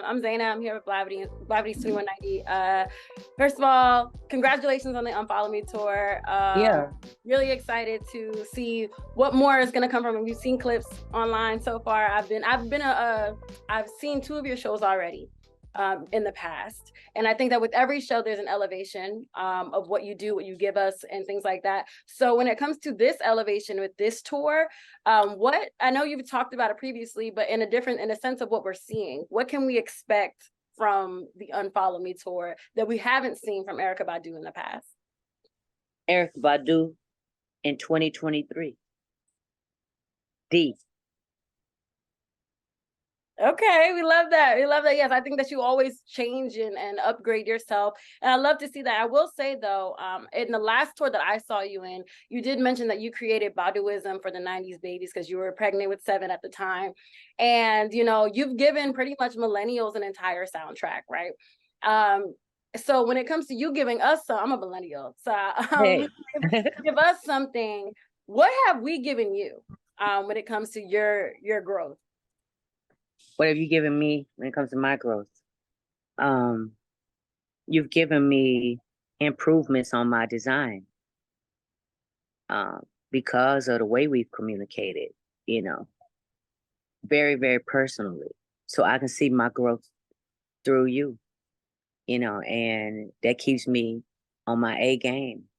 I'm Zaina. I'm here with Blavity, Blavity's 2190. First of all, congratulations on the Unfollow Me tour. Yeah. Really excited to see what more is going to come from it. We've seen clips online so far. I've seen 2 of your shows already in the past. And I think that with every show, there's an elevation of what you do, what you give us, and things like that. So when it comes to this elevation with this tour, what I know you've talked about it previously, but in a sense of what we're seeing, what can we expect from the Unfollow Me tour that we haven't seen from Erykah Badu in the past? Erykah Badu in 2023. Okay, we love that. We love that. Yes, I think that you always change and upgrade yourself. And I love to see that. I will say though, in the last tour that I saw you in, you did mention that you created Baduism for the 90s babies because you were pregnant with 7 at the time. And, you know, you've given pretty much millennials an entire soundtrack, right? So when it comes to you giving us some, I'm a millennial. So Hey. give us something. What have we given you when it comes to your growth? What have you given me when it comes to my growth? You've given me improvements on my design because of the way we've communicated, you know, very, very personally. So I can see my growth through you, you know, and that keeps me on my A game.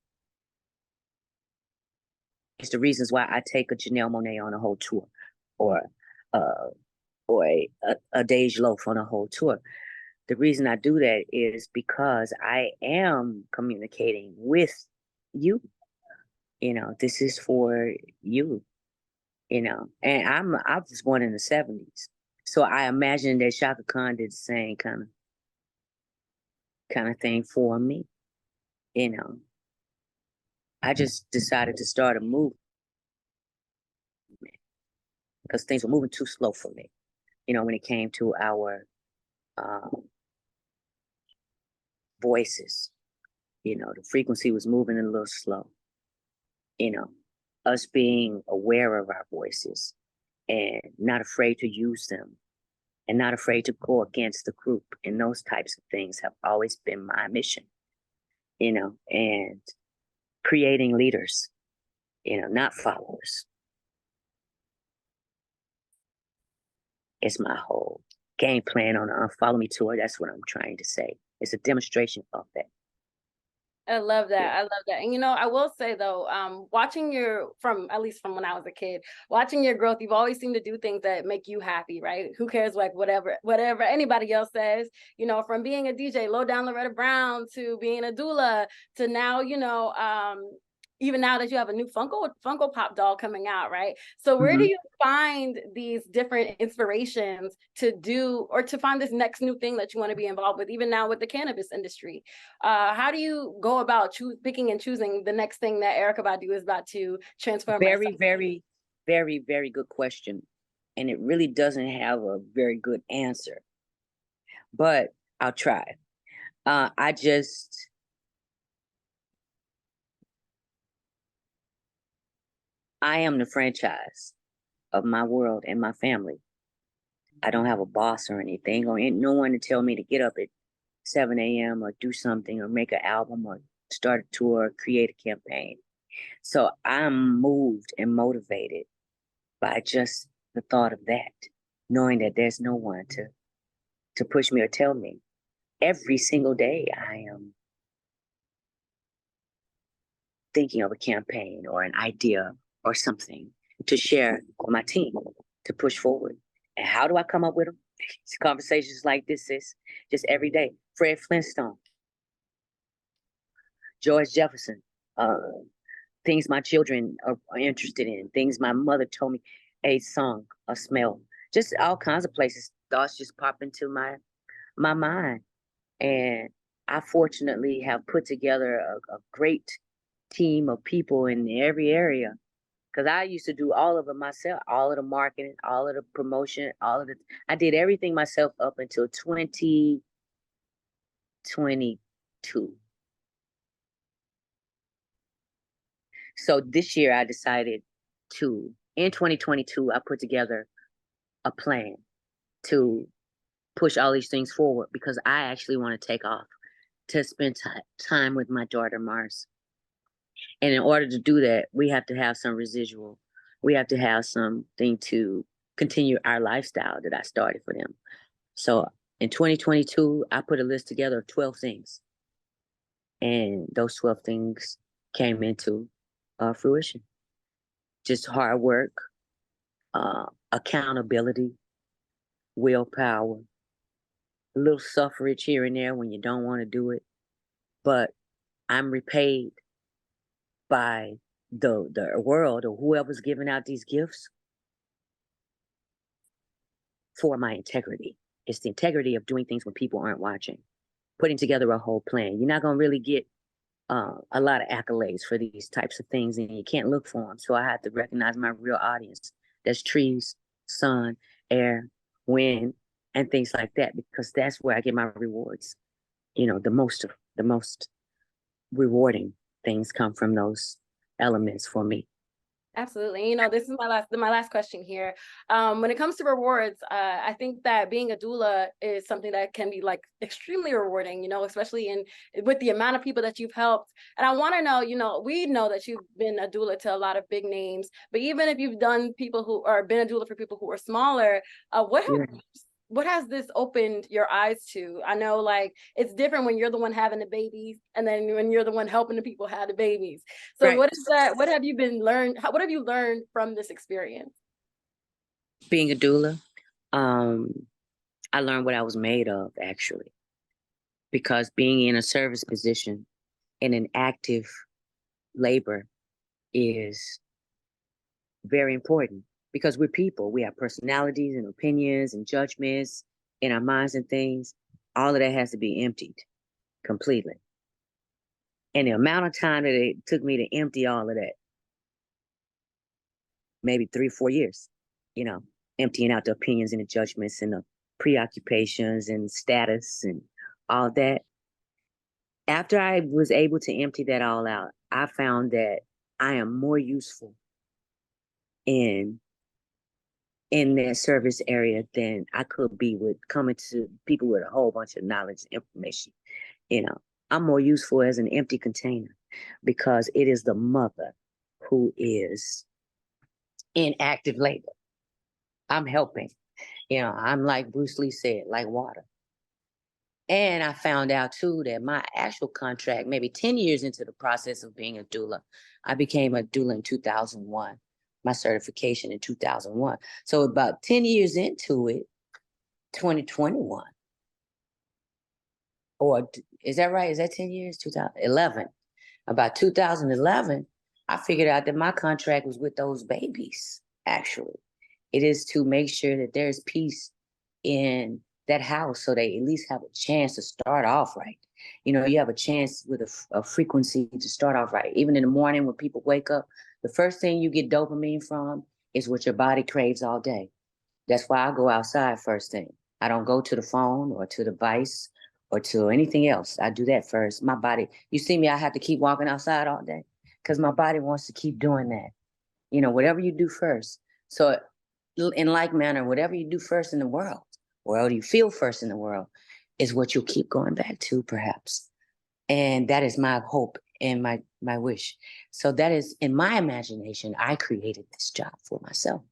It's the reasons why I take a Janelle Monáe on a whole tour, or a Dej Loaf on a whole tour. The reason I do that is because I am communicating with you. You know, this is for you. You know, and I was born in the 70s, so I imagine that Shaka Khan did the same kind of thing for me. You know, I just decided to start a movement because things were moving too slow for me. You know, when it came to our voices, you know, the frequency was moving a little slow. You know, us being aware of our voices and not afraid to use them and not afraid to go against the group and those types of things have always been my mission, you know, and creating leaders, you know, not followers. It's my whole game plan on the Unfollow Me tour. That's what I'm trying to say. It's a demonstration of that. I love that. I love that. And you know, I will say though, watching at least from when I was a kid, watching your growth, you've always seemed to do things that make you happy, right? Who cares, like whatever anybody else says, you know, from being a DJ, low down Loretta Brown, to being a doula, to now, you know, even now that you have a new Funko Pop doll coming out, right? So where do you find these different inspirations to do, or to find this next new thing that you want to be involved with, even now with the cannabis industry? How do you go about picking and choosing the next thing that Erykah Badu is about to transform? Very, very, very, very good question. And it really doesn't have a very good answer, but I'll try. I am the franchise of my world and my family. I don't have a boss or anything, or no one to tell me to get up at 7 a.m. or do something or make an album or start a tour or create a campaign. So I'm moved and motivated by just the thought of that, knowing that there's no one to push me or tell me. Every single day I am thinking of a campaign or an idea or something to share with my team to push forward. And how do I come up with them? It's conversations like this is just every day. Fred Flintstone, George Jefferson, things my children are interested in, things my mother told me, a song, a smell, just all kinds of places. Thoughts just pop into my mind. And I fortunately have put together a great team of people in every area. Because I used to do all of it myself, all of the marketing, all of the promotion, I did everything myself up until 2022. So this year I decided in 2022, I put together a plan to push all these things forward because I actually want to take off to spend time with my daughter, Mars. And in order to do that, we have to have some residual. We have to have something to continue our lifestyle that I started for them. So in 2022, I put a list together of 12 things. And those 12 things came into fruition. Just hard work, accountability, willpower, a little suffrage here and there when you don't want to do it. But I'm repaid by the world or whoever's giving out these gifts for my integrity. It's the integrity of doing things when people aren't watching, putting together a whole plan. You're not going to really get a lot of accolades for these types of things, and you can't look for them. So I have to recognize my real audience. That's trees, sun, air, wind, and things like that, because that's where I get my rewards. You know, the most rewarding things come from those elements for me. Absolutely. You know, this is my last question here. When it comes to rewards, I think that being a doula is something that can be like extremely rewarding, you know, especially with the amount of people that you've helped. And I want to know, you know, we know that you've been a doula to a lot of big names, but even if you've done people who or been a doula for people who are smaller, what has this opened your eyes to? I know like it's different when you're the one having the babies and then when you're the one helping the people have the babies. So Right. what is that? What have you what have you learned from this experience? Being a doula, I learned what I was made of, actually, because being in a service position in an active labor is very important because we're people. We have personalities and opinions and judgments in our minds and things. All of that has to be emptied completely. And the amount of time that it took me to empty all of that, maybe 3-4 years, you know, emptying out the opinions and the judgments and the preoccupations and status and all that. After I was able to empty that all out, I found that I am more useful in that service area than I could be with coming to people with a whole bunch of knowledge and information. You know, I'm more useful as an empty container because it is the mother who is in active labor. I'm helping. You know, I'm like Bruce Lee said, like water. And I found out too that my actual contract, maybe 10 years into the process of being a doula, I became a doula in 2001, my certification in 2001. So about 10 years into it, 2021, or is that right? Is that 10 years? 2011. About 2011, I figured out that my contract was with those babies, actually. It is to make sure that there's peace in that house so they at least have a chance to start off right. You know, you have a chance with a frequency to start off right. Even in the morning when people wake up, the first thing you get dopamine from is what your body craves all day. That's why I go outside first thing. I don't go to the phone or to the device or to anything else. I do that first. My body, you see me, I have to keep walking outside all day because my body wants to keep doing that. You know, whatever you do first. So in like manner, whatever you do first in the world, whatever you feel first in the world, is what you'll keep going back to, perhaps. And that is my hope and my wish. So that is, in my imagination, I created this job for myself.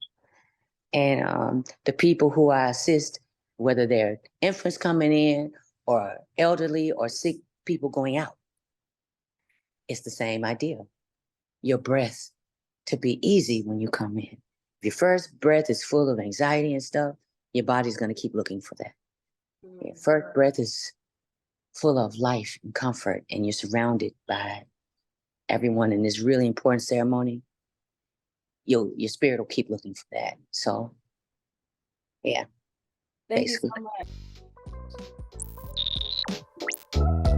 And the people who I assist, whether they're infants coming in or elderly or sick people going out, it's the same idea. Your breath to be easy when you come in. If your first breath is full of anxiety and stuff, your body's going to keep looking for that. Your first breath is full of life and comfort, and you're surrounded by everyone in this really important ceremony, your spirit will keep looking for that. So, yeah, Thank you basically. so much.